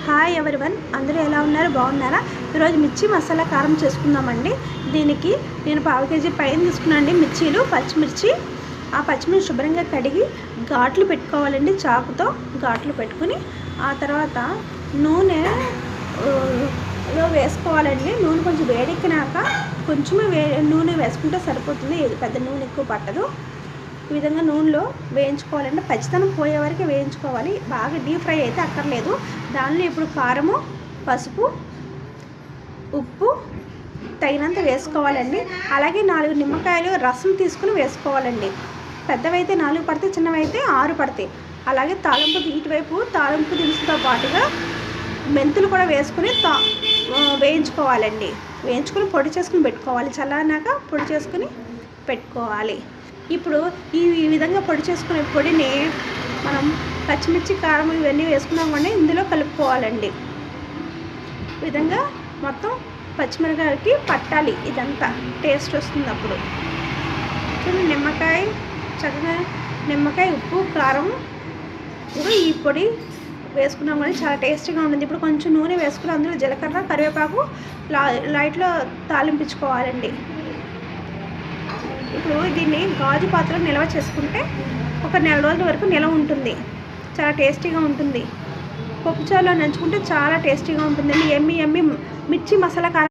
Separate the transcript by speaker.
Speaker 1: Hi everyone, అందరూ ఎలా ఉన్నారు? బాగున్నారా? ఈరోజు మిర్చి మసాలా కారం చేసుకుందామండి. దీనికి నేను పావు కేజీ పైన తీసుకున్నానండి మిర్చీలు, పచ్చిమిర్చి. ఆ పచ్చిమిర్చి శుభ్రంగా కడిగి ఘాట్లు పెట్టుకోవాలండి. చాకుతో ఘాట్లు పెట్టుకుని ఆ తర్వాత నూనెలో వేసుకోవాలండి. నూనె కొంచెం వేడెక్కినాక కొంచెమే నూనె వేసుకుంటే సరిపోతుంది, పెద్ద నూనె ఎక్కువ పట్టదు. ఈ విధంగా నూనెలో వేయించుకోవాలంటే పచ్చితనం పోయే వరకు వేయించుకోవాలి. బాగా డీప్ ఫ్రై అయితే అక్కర్లేదు. దానిలో ఇప్పుడు కారము, పసుపు, ఉప్పు తగినంత వేసుకోవాలండి. అలాగే 4 నిమ్మకాయలు రసం తీసుకుని వేసుకోవాలండి. పెద్దవైతే 4 పడతాయి, చిన్నవైతే 6 పడతాయి. అలాగే తాలింపు, ఇటువైపు తాలింపు దినుసుతో పాటుగా మెంతులు కూడా వేసుకుని వేయించుకోవాలండి. వేయించుకొని పొడి చేసుకుని పెట్టుకోవాలి. చల్లారినాక పొడి చేసుకుని పెట్టుకోవాలి. ఇప్పుడు ఈ విధంగా పొడి చేసుకునే పొడిని మనం పచ్చిమిర్చి, కారం ఇవన్నీ వేసుకున్నామంటే ఇందులో కలుపుకోవాలండి. ఈ విధంగా మొత్తం పచ్చిమిరకాయలకి పట్టాలి. ఇదంతా టేస్ట్ వస్తుంది అప్పుడు. నిమ్మకాయ, చక్కగా నిమ్మకాయ, ఉప్పు, కారం కూడా ఈ పొడి వేసుకున్నాం కానీ చాలా టేస్టీగా ఉంటుంది. ఇప్పుడు కొంచెం నూనె వేసుకుని అందులో జీలకర్ర, కరివేపాకు లైట్లో తాలింపించుకోవాలండి. ఇప్పుడు దీన్ని గాజు పాత్రలో నిల్వ చేసుకుంటే ఒక 4 రోజుల వరకు నిల్వ ఉంటుంది. చాలా టేస్టీగా ఉంటుంది. పప్పుచారులో నంచుకుంటే చాలా టేస్టీగా ఉంటుందండి. ఎమ్మి మిర్చి మసాలా కారం.